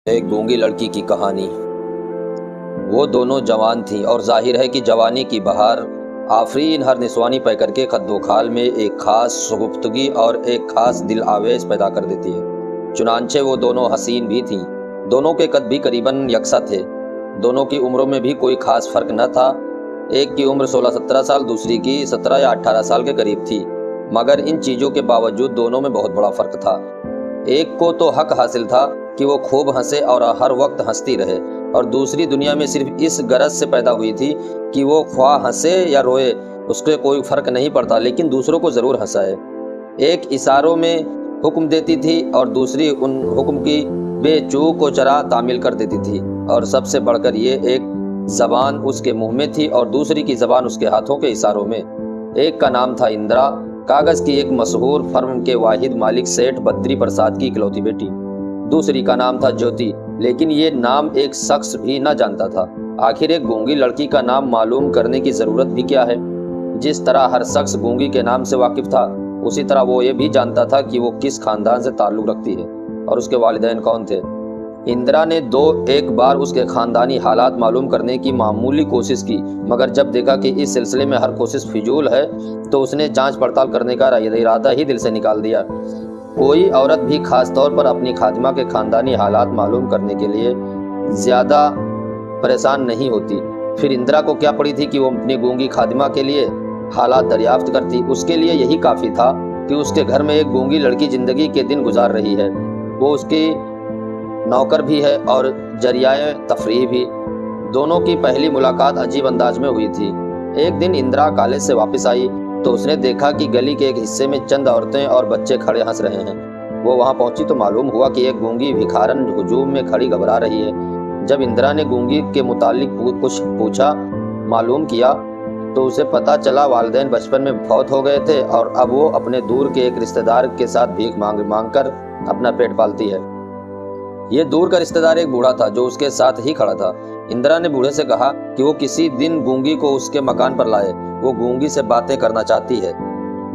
एक गूंगी लड़की की कहानी। वो दोनों जवान थीं और जाहिर है कि जवानी की बहार आफरीन हर निस्वानी पै करके खद्दोखाल में एक खास गुफ्तगी और एक खास दिल आवेश पैदा कर देती है। चुनांचे वो दोनों हसीन भी थीं। दोनों के कद भी करीबन यकसा थे। दोनों की उम्रों में भी कोई खास फर्क न था। एक की उम्र 16-17 साल, दूसरी की 17 या 18 साल के करीब थी। मगर इन चीज़ों के बावजूद दोनों में बहुत बड़ा फर्क था। एक को तो हक हासिल था कि वो खूब हंसे और हर वक्त हंसती रहे, और दूसरी दुनिया में सिर्फ इस गरज से पैदा हुई थी कि वो ख्वाह हंसे या रोए, उसके कोई फर्क नहीं पड़ता, लेकिन दूसरों को ज़रूर हंसाए। एक इशारों में हुक्म देती थी और दूसरी उन हुक्म की बेचूक को चरा तामील कर देती थी। और सबसे बढ़कर ये, एक ज़बान उसके मुंह में थी और दूसरी की ज़बान उसके हाथों के इशारों में। एक का नाम था इंदिरा, कागज़ की एक मशहूर फर्म के वाहिद मालिक सेठ बद्री प्रसाद की इकलौती बेटी। दूसरी का नाम था ज्योति, लेकिन ये नाम एक शख्स भी न जानता था। आखिर एक गूंगी लड़की का नाम मालूम करने की ज़रूरत भी क्या है? जिस तरह हर शख्स गूंगी के नाम से वाकिफ था, उसी तरह वो ये भी जानता था कि वो किस खानदान से ताल्लुक़ रखती है और उसके वालिदैन कौन थे। इंदिरा ने एक बार उसके ख़ानदानी हालात मालूम करने की मामूली कोशिश की, मगर जब देखा कि इस सिलसिले में हर कोशिश फिजूल है, तो उसने जांच पड़ताल करने का इरादा ही दिल से निकाल दिया। कोई औरत भी खास तौर पर अपनी खादिमा के ख़ानदानी हालात मालूम करने के लिए ज़्यादा परेशान नहीं होती। फिर इंदिरा को क्या पड़ी थी कि वो अपनी गूंगी खादिमा के लिए हालात दरियाफ्त करती। उसके लिए यही काफ़ी था कि उसके घर में एक गूंगी लड़की ज़िंदगी के दिन गुजार रही है। वो उसकी नौकर भी है और जरियाए तफरीह भी। दोनों की पहली मुलाकात अजीब अंदाज में हुई थी। एक दिन इंदिरा कॉलेज से वापस आई तो उसने देखा कि गली के एक हिस्से में चंद औरतें और बच्चे खड़े हंस रहे हैं। वो वहां पहुंची तो मालूम हुआ कि एक गूंगी भिखारन हुजूम में खड़ी घबरा रही है। जब इंदिरा ने गूंगी के मुतालिक कुछ पूछा मालूम किया तो उसे पता चला वालिदैन बचपन में फौत हो गए थे और अब वो अपने दूर के एक रिश्तेदार के साथ भीख मांग कर अपना पेट पालती है। ये दूर का रिश्तेदार एक बूढ़ा था जो उसके साथ ही खड़ा था। इंदिरा ने बूढ़े से कहा कि वो किसी दिन गूंगी को उसके मकान पर लाए, वो गूंगी से बातें करना चाहती है।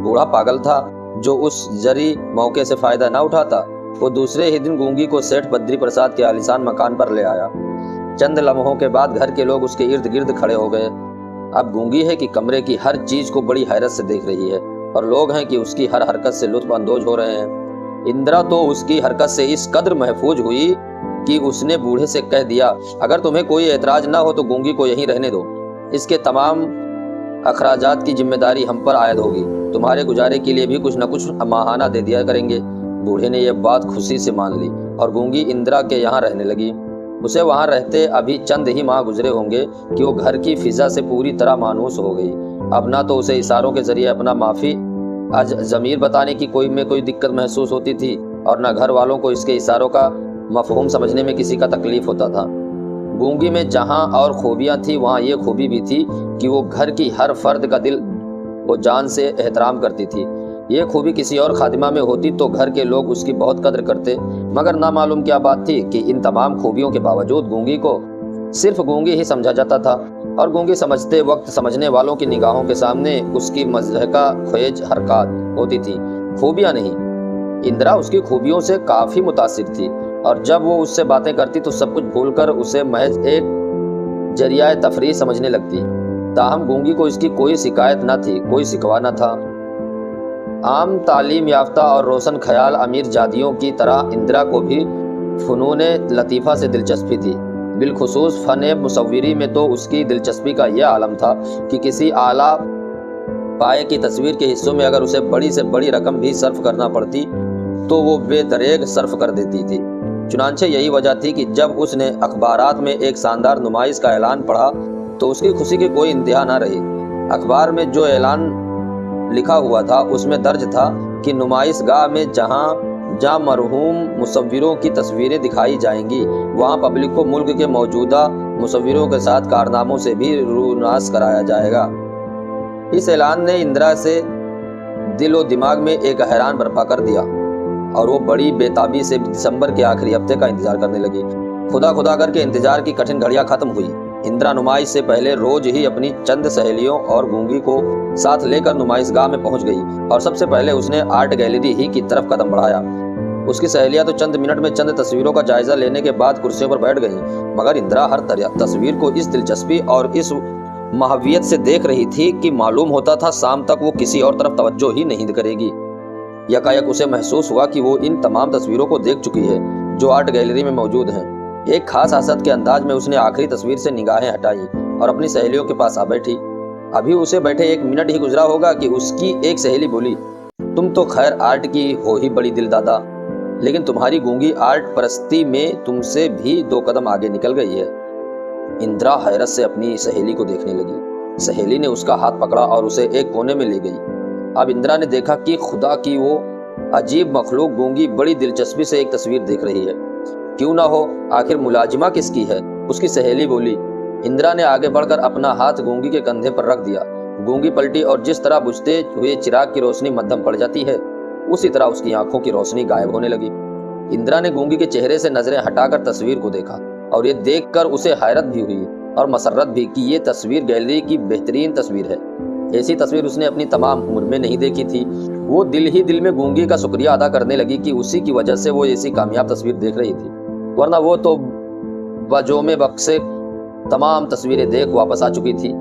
बूढ़ा पागल था जो उस जरी मौके से फायदा न उठाता। वो दूसरे ही दिन गूंगी को सेठ बद्री प्रसाद के आलीशान मकान पर ले आया। चंद लम्हों के बाद घर के लोग उसके इर्द गिर्द खड़े हो गए। अब गूंगी है कि कमरे की हर चीज को बड़ी हैरत से देख रही है और लोग हैं कि उसकी हर हरकत से लुत्फ अंदोज हो रहे हैं। इंदिरा तो उसकी हरकत से इस कदर महफूज हुई कि उसने बूढ़े से कह दिया, अगर तुम्हें कोई एतराज ना हो तो गूंगी को यहीं रहने दो। इसके तमाम अखराजात की जिम्मेदारी हम पर आयद होगी। तुम्हारे गुजारे के लिए भी कुछ न कुछ माहाना दे दिया करेंगे। बूढ़े ने यह बात खुशी से मान ली और गूंगी इंदिरा के यहाँ रहने लगी। उसे वहाँ रहते अभी चंद ही माह गुजरे होंगे कि वो घर की फिजा से पूरी तरह मानूस हो गई। अब ना तो उसे इशारों के जरिए अपना माफी आज ज़मीर बताने की कोई दिक्कत महसूस होती थी और न घर वालों को इसके इशारों का मफहूम समझने में किसी का तकलीफ होता था। गूंगी में जहाँ और खूबियाँ थी वहाँ ये खूबी भी थी कि वो घर की हर फर्द का दिल वो जान से एहतराम करती थी। ये खूबी किसी और खादिमा में होती तो घर के लोग उसकी बहुत कद्र करते, मगर ना मालूम क्या बात थी कि इन तमाम खूबियों के बावजूद गूंगी को सिर्फ गूंगी ही समझा जाता था और गूंगी समझते वक्त समझने वालों की निगाहों के सामने उसकी मज़हका ख्वेज हरकत होती थी, खूबियाँ नहीं। इंदिरा उसकी खूबियों से काफ़ी मुतासिर थी और जब वो उससे बातें करती तो सब कुछ भूलकर उसे महज एक जरियाए तफरीह समझने लगती। ताहम गूंगी को इसकी कोई शिकायत न थी, कोई शिकवा न था। आम तालीम याफ्ता और रोशन ख्याल अमीर जादियों की तरह इंदिरा को भी फ़नून लतीफ़ा से दिलचस्पी थी। बिलखुसूस फ़न मुसव्विरी में तो उसकी दिलचस्पी का यह आलम था कि किसी आला पाए की तस्वीर के हिस्सों में अगर उसे बड़ी से बड़ी रकम भी सर्फ करना पड़ती तो वो बेदरेग सर्फ कर देती थी। चुनांचे यही वजह थी कि जब उसने अखबारात में एक शानदार नुमाइश का ऐलान पढ़ा तो उसकी खुशी की कोई इंतहा न रही। अखबार में जो ऐलान लिखा हुआ था उसमें दर्ज था कि नुमाइश गाह में जहाँ मरहूम मुसव्विरों की तस्वीरें दिखाई जाएंगी, वहाँ पब्लिक को मुल्क के मौजूदा मुसव्विरों के साथ कारनामों से भी रूनास कराया जाएगा। इस ऐलान ने इंदिरा से दिलो दिमाग में एक हैरान बर्पा कर दिया और वो बड़ी बेताबी से दिसंबर के आखिरी हफ्ते का इंतजार करने लगी। खुदा करके इंतजार की कठिन घड़ियां खत्म हुई। इंदिरा नुमाइश से पहले रोज ही अपनी चंद सहेलियों और गूंगी को साथ लेकर नुमाइश गाह में पहुंच गई और सबसे पहले उसने आर्ट गैलरी ही की तरफ कदम बढ़ाया। उसकी सहेलियां तो चंद मिनट में चंद तस्वीरों का जायजा लेने के बाद कुर्सियों पर बैठ गईं, मगर इंदिरा हर तस्वीर को इस दिलचस्पी और इस महावियत से देख रही थी कि मालूम होता था शाम तक वो किसी और तरफ तवज्जो ही नहीं करेगी। यकायक उसे महसूस हुआ कि वो इन तमाम तस्वीरों को देख चुकी है जो आर्ट गैलरी में मौजूद हैं। एक खास हसरत के अंदाज में उसने आखिरी तस्वीर से निगाहें हटाई और अपनी सहेलियों के पास आ बैठी। अभी उसे बैठे 1 मिनट ही गुजरा होगा कि उसकी एक सहेली बोली, तुम तो खैर आर्ट की हो ही बड़ी दिल दादा, लेकिन तुम्हारी गूंगी आर्ट परस्ती में तुमसे भी 2 कदम आगे निकल गई है। इंदिरा हैरत से अपनी सहेली को देखने लगी। सहेली ने उसका हाथ पकड़ा और उसे एक कोने में ले गई। अब इंदिरा ने देखा कि खुदा की वो अजीब मखलूक गूंगी बड़ी दिलचस्पी से एक तस्वीर देख रही है। क्यों ना हो, आखिर मुलाजिमा किसकी है? उसकी सहेली बोली। इंदिरा ने आगे बढ़कर अपना हाथ गूंगी के कंधे पर रख दिया। गूंगी पलटी और जिस तरह बुझते हुए चिराग की रोशनी मध्यम पड़ जाती है, उसी तरह उसकी आंखों की रोशनी गायब होने लगी। इंदिरा ने गूंगी के चेहरे से नजरें हटाकर तस्वीर को देखा और ये देखकर उसे हैरत भी हुई और मसर्रत भी कि ये तस्वीर गैलरी की बेहतरीन तस्वीर है। ऐसी तस्वीर उसने अपनी तमाम उम्र में नहीं देखी थी। वो दिल ही दिल में गूंगी का शुक्रिया अदा करने लगी कि उसी की वजह से वो ऐसी कामयाब तस्वीर देख रही थी, वरना वो तो बजोमे वक्त से तमाम तस्वीरें देख वापस आ चुकी थी।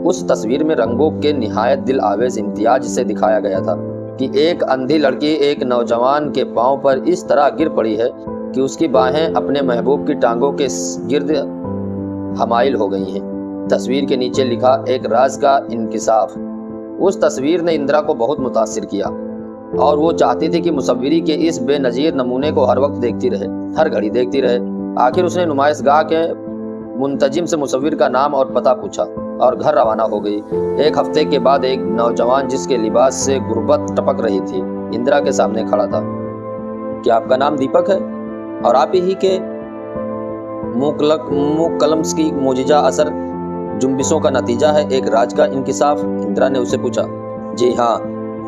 उस तस्वीर में रंगों के निहायत दिल आवेज इम्तियाज से दिखाया गया था कि एक अंधी लड़की एक नौजवान के पांव पर इस तरह गिर पड़ी है कि उसकी बाहें अपने महबूब की टांगों के गिर्द हमाइल हो गई हैं। तस्वीर के नीचे लिखा एक राज का इंकिशाफ। उस तस्वीर ने इंदिरा को बहुत मुतासिर किया और वो चाहती थी कि मुसव्विरी के इस बेनजीर नमूने को हर वक्त देखती रहे, हर घड़ी देखती रहे। आखिर उसने नुमाइशगाह के मुंतजिम से मुसव्विर का नाम और पता पूछा और घर रवाना हो गई। 1 हफ्ते के बाद एक नौजवान जिसके लिबास से गुर्बत टपक रही थी इंदिरा के सामने खड़ा था। क्या आपका नाम दीपक है और आप ही के मुकलम्स की मोजिजा असर जुम्बिशों का नतीजा है एक राज का इंकिशाफ? इंदिरा ने उसे पूछा। जी हाँ,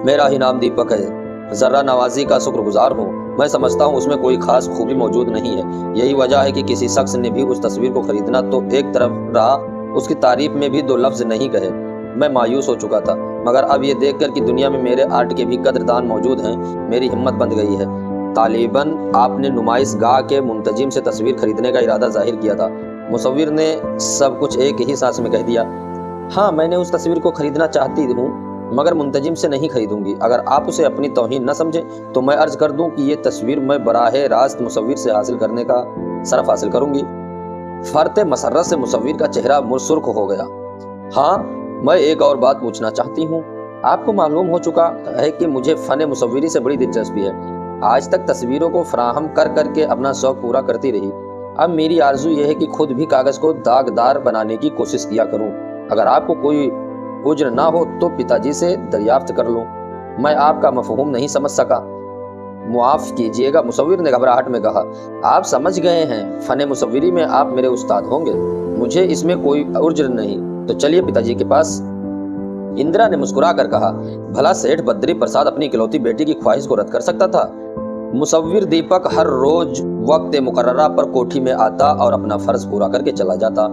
मेरा ही नाम दीपक है। जर्रा नवाजी का शुक्रगुजार हूँ। मैं समझता हूँ उसमें कोई खास खूबी मौजूद नहीं है। यही वजह है कि किसी शख्स ने भी उस तस्वीर को खरीदना तो एक तरफ रहा, उसकी तारीफ में भी 2 लफ्ज नहीं कहे। मैं मायूस हो चुका था, मगर अब ये देखकर कि दुनिया में मेरे आर्ट के भी कदरदान मौजूद हैं, मेरी हिम्मत बंध गई है। तालिबन आपने नुमाइशगाह के मुंतजिम से तस्वीर खरीदने का इरादा जाहिर किया था। मुसव्विर ने सब कुछ एक ही सांस में कह दिया। हाँ, मैंने उस तस्वीर को खरीदना चाहती हूँ, मगर मुंतजिम से नहीं खरीदूंगी। अगर आप उसे अपनी तौहीन न समझें तो मैं अर्ज कर दूं कि ये तस्वीर मैं बराहे रास्त मुसव्विर से हासिल करने का शरफ हासिल करूंगी। फर्ते मसर्रत से मुसव्विर का चेहरा मुरसुर्ख हो गया। हाँ, मैं एक और बात पूछना चाहती हूँ। आपको मालूम हो चुका है कि मुझे फ़न मुसव्विरी से बड़ी दिलचस्पी है। आज तक तस्वीरों को फराहम कर करके अपना शौक पूरा करती रही। अब मेरी आरजू यह है कि खुद भी कागज को दागदार बनाने की कोशिश किया करूं। अगर आपको कोई उज्र ना हो तो पिताजी से दरियाफ्त कर लूं। मैं आपका मफहूम नहीं समझ सका, मुआफ कीजिएगा, मुसव्विर ने घबराहट में कहा। आप समझ गए हैं, फन मुसव्विरी में आप मेरे उस्ताद होंगे, मुझे इसमें कोई उज्र नहीं। तो चलिए पिताजी के पास। इंदिरा ने मुस्कुरा कर कहा, भला सेठ बद्री प्रसाद अपनी इकलौती बेटी की ख्वाहिश को रद्द कर सकता था? मुसव्विर दीपक हर रोज वक्त मुकर्ररा पर कोठी में आता और अपना फर्ज पूरा करके चला जाता।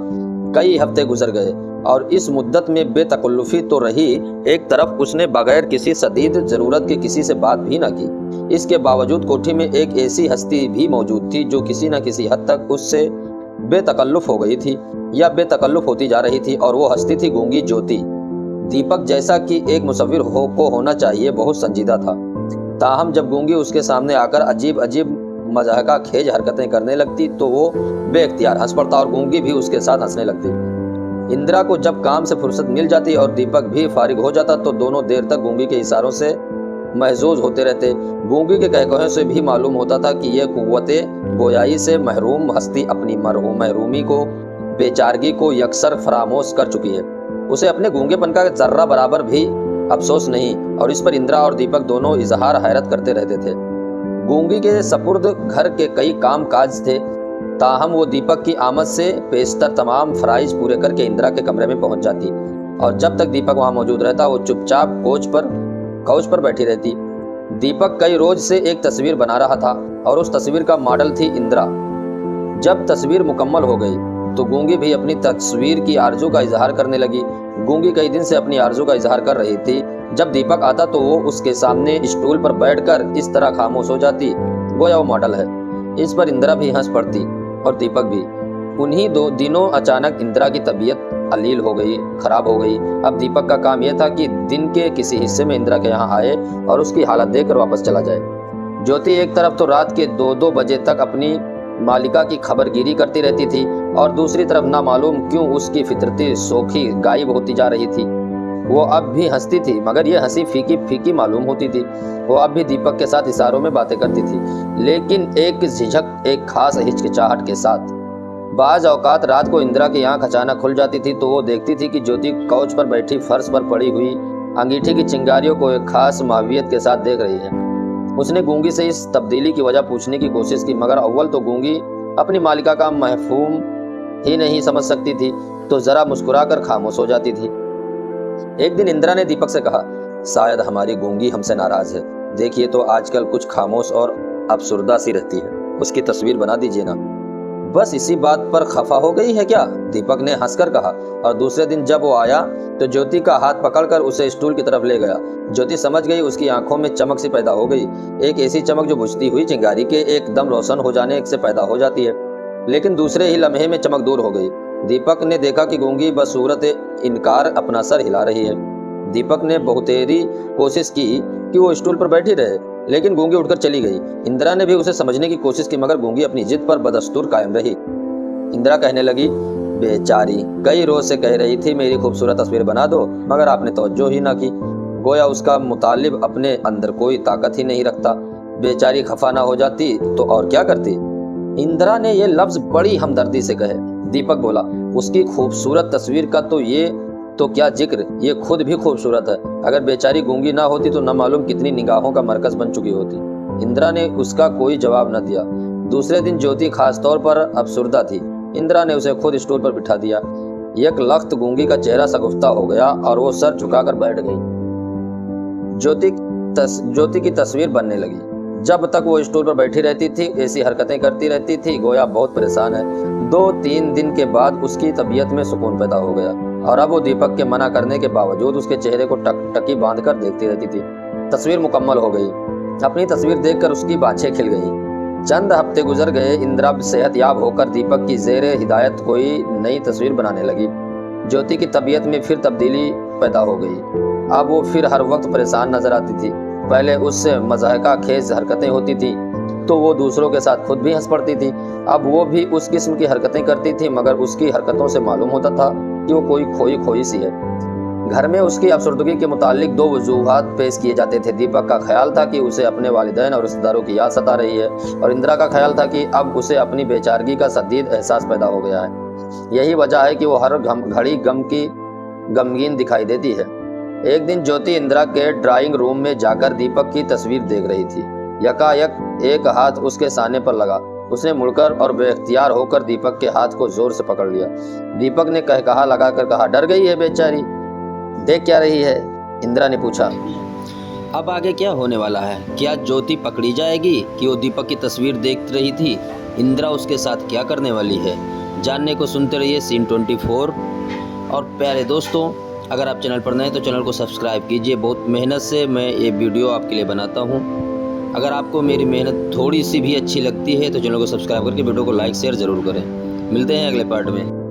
कई हफ्ते गुजर गए और इस मुद्दत में बेतकल्लुफी तो रही, एक तरफ उसने बगैर किसी शदीद जरूरत के किसी से बात भी न की। इसके बावजूद कोठी में एक ऐसी हस्ती भी मौजूद थी जो किसी न किसी हद तक उससे बेतकल्लुफ हो गई थी या बेतकल्लुफ होती जा रही थी, और वो हस्ती थी गूंगी ज्योति। दीपक जैसा कि एक मुसव्विर को होना चाहिए बहुत संजीदा था, ताहम जब गूंगी उसके सामने आकर अजीब अजीब मजाका खेज हरकतें करने लगती तो वो बेख्तियार हंस पड़ता और गूंगी भी उसके साथ हंसने लगती। इंदिरा को जब काम से फुर्सत मिल जाती और दीपक भी फारिग हो जाता तो दोनों देर तक गूंगी के इशारों से महजूज होते रहते। गूंगी के कहकहों से भी मालूम होता था कि यह कुव्वते गोयाई से महरूम हस्ती अपनी महरूमी को, बेचारगी को यकसर फरामोश कर चुकी है। उसे अपने गूंगेपन का जर्रा बराबर भी अफसोस नहीं, और इस पर इंदिरा और दीपक दोनों इजहार हैरत करते रहते थे। गूंगी के सपुर्द घर के कई काम काज थे, ताहम वो दीपक की आमद से पेशतर तमाम फराइज पूरे करके इंदिरा के कमरे में पहुंच जाती, और जब तक दीपक वहां मौजूद रहता वो चुपचाप काउच पर बैठी रहती। दीपक कई रोज से एक तस्वीर बना रहा था और उस तस्वीर का मॉडल थी इंदिरा। जब तस्वीर मुकम्मल हो गई तो गूंगी भी अपनी तस्वीर की आरजू का इजहार करने लगी। गूंगी कई दिन से अपनी आरजू का इजहार कर रही थी। जब दीपक आता तो वो उसके सामने स्टूल पर बैठकर इस तरह खामोश हो जाती गोया वो मॉडल है। इस पर इंदिरा भी हंस पड़ती और दीपक भी। उन्हीं 2 दिनों अचानक इंदिरा की तबीयत अलील हो गई, खराब हो गई। अब दीपक का काम यह था कि दिन के किसी हिस्से में इंदिरा के यहाँ आए और उसकी हालत देखकर वापस चला जाए। ज्योति एक तरफ तो रात के 2-2 बजे तक अपनी मालिका की खबरगिरी करती रहती थी और दूसरी तरफ ना मालूम क्यों उसकी फितरती शोखी गायब होती जा रही थी। वो अब भी हंसती थी, मगर यह हंसी फीकी फीकी मालूम होती थी। वो अब भी दीपक के साथ इशारों में बातें करती थी, लेकिन एक झिझक, एक खास हिचकिचाहट के साथ। बाज औकात रात को इंदिरा की आंख अचानक खुल जाती थी तो वो देखती थी कि ज्योति काउच पर बैठी फर्श पर पड़ी हुई अंगीठी की चिंगारियों को एक खास मावियत के साथ देख रही है। उसने गूंगी से इस तब्दीली की वजह पूछने की कोशिश की, मगर अव्वल तो गूंगी अपनी मालिका का महफूम ही नहीं समझ सकती थी, तो जरा मुस्कुराकर खामोश हो जाती थी। एक दिन इंदिरा ने दीपक से कहा, शायद हमारी गूंगी हमसे नाराज है। देखिए तो आजकल कुछ खामोश और अफसुर्दा सी रहती है, उसकी तस्वीर बना दीजिए ना। बस इसी बात पर खफा हो गई है क्या? दीपक ने हंसकर कहा। और दूसरे दिन जब वो आया तो ज्योति का हाथ पकड़कर उसे स्टूल की तरफ ले गया। ज्योति समझ गई, उसकी आंखों में चमक सी पैदा हो गई, एक ऐसी चमक जो बुझती हुई चिंगारी के एकदम रोशन हो जाने से पैदा हो जाती है, लेकिन दूसरे ही लम्हे में चमक दूर हो गई। दीपक ने देखा कि गूंगी बसूरत इनकार अपना सर हिला रही है। दीपक ने बहुतेरी कोशिश की कि वो स्टूल पर बैठी रहे, लेकिन गूंगी उठकर चली गई। इंदिरा ने भी उसे समझने की कोशिश की, मगर गूंगी अपनी जिद पर बदस्तूर कायम रही। इंदिरा कहने लगी, बेचारी कई रोज से कह रही थी मेरी खूबसूरत तस्वीर बना दो, मगर आपने तवज्जो ही ना की। गोया उसका मुतालिब अपने अंदर कोई ताकत ही नहीं रखता। बेचारी खफा ना हो जाती तो और क्या करती? इंदिरा ने ये लफ्ज बड़ी हमदर्दी से कहे। दीपक बोला, उसकी खूबसूरत तस्वीर का तो ये तो क्या जिक्र, ये खुद भी खूबसूरत है। अगर बेचारी गूंगी ना होती तो न मालूम कितनी निगाहों का मरकज बन चुकी होती। इंदिरा ने उसका कोई जवाब न दिया। दूसरे दिन ज्योति खास तौर पर अफसुर्दा थी। इंदिरा ने उसे खुद स्टूल पर बिठा दिया। एक लख्त गूंगी का चेहरा सगुफ्ता हो गया और वो सर झुकाकर बैठ गई। ज्योति की तस्वीर बनने लगी। जब तक वो स्टूल पर बैठी रहती थी, ऐसी हरकतें करती रहती थी गोया बहुत परेशान है। 2-3 दिन के बाद उसकी तबीयत में सुकून पैदा हो गया और अब वो दीपक के मना करने के बावजूद उसके चेहरे को टकटकी बांधकर देखती रहती थी। तस्वीर मुकम्मल हो गई। अपनी तस्वीर देखकर उसकी बाँछें खिल गईं। चंद हफ्ते गुजर गए। इंदिरा सेहतयाब होकर दीपक की ज़ेरे हिदायत कोई नई तस्वीर बनाने लगी। ज्योति की तबीयत में फिर तब्दीली पैदा हो गई। अब वो फिर हर वक्त परेशान नजर आती थी। पहले उससे मज़ाहिका खेज हरकतें होती थी तो वो दूसरों के साथ खुद भी हंस पड़ती थी। अब वो भी उस किस्म की हरकतें करती थी, मगर उसकी हरकतों से मालूम होता था कि वो कोई खोई खोई सी है। घर में उसकी अफसरदगी के मुतालिक 2 वजूहात पेश किए जाते थे। दीपक का ख्याल था कि उसे अपने वालिदैन और रिश्तेदारों की याद सता रही है, और इंदिरा का ख्याल था कि अब उसे अपनी बेचारगी का शदीद एहसास पैदा हो गया है। यही वजह है कि वो हर घड़ी गमगीन दिखाई देती है। एक दिन ज्योति इंदिरा के ड्राइंग रूम में जाकर दीपक की तस्वीर देख रही थी। यकायक एक हाथ उसके साने पर लगा। उसने मुड़कर और बेख्तियार होकर दीपक के हाथ को जोर से पकड़ लिया। दीपक ने कहकहा लगाकर कहा, डर गई है बेचारी? देख क्या रही है? इंदिरा ने पूछा। अब आगे क्या होने वाला है? क्या ज्योति पकड़ी जाएगी कि वो दीपक की तस्वीर देख रही थी? इंदिरा उसके साथ क्या करने वाली है? जानने को सुनते रहिए सीन 24। और प्यारे दोस्तों, अगर आप चैनल पर नए तो चैनल को सब्सक्राइब कीजिए। बहुत मेहनत से मैं ये वीडियो आपके लिए बनाता हूँ। अगर आपको मेरी मेहनत थोड़ी सी भी अच्छी लगती है तो चैनल को सब्सक्राइब करके वीडियो को लाइक शेयर ज़रूर करें। मिलते हैं अगले पार्ट में।